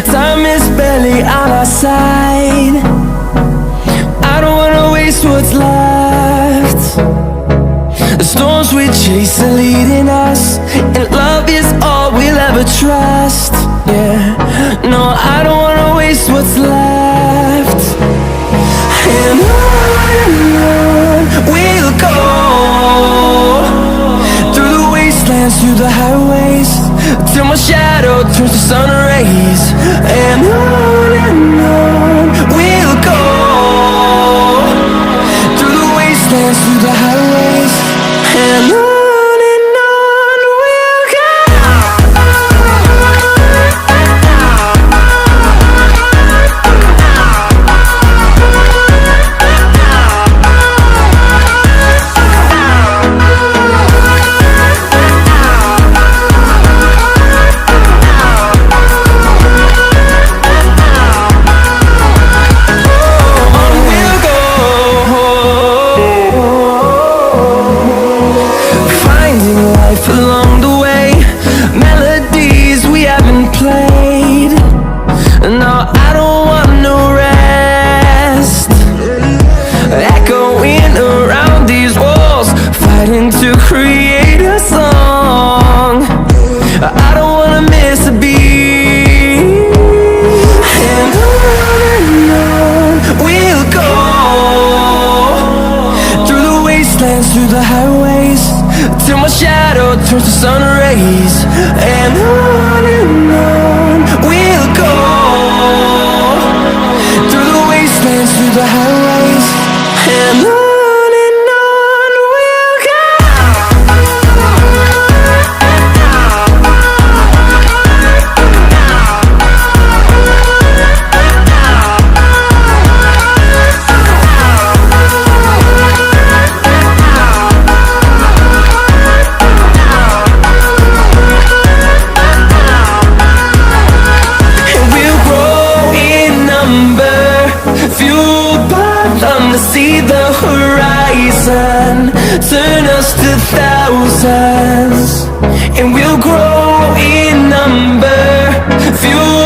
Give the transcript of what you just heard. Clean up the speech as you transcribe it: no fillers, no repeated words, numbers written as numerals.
Time is barely on our side. I don't wanna waste what's left. The storms we chase are leading us, and love is all we'll ever trust. Yeah, no, I don't wanna waste what's left. And on we'll go, through the wastelands, through the highways, till my shadow turns to sun rays. And on we'll go, through the wastelands, through the highways, and on. Along the way, melodies we haven't played. No, I don't want no rest. Echoing around these walls, fighting to create a song. I don't wanna miss a beat. And on we'll go, through the wastelands, through the highways, till my shadow turns to sun rays. And on we'll go, through the wastelands, through the highways, and on we'll go. See the horizon turn us to thousands, and we'll grow in number, fuel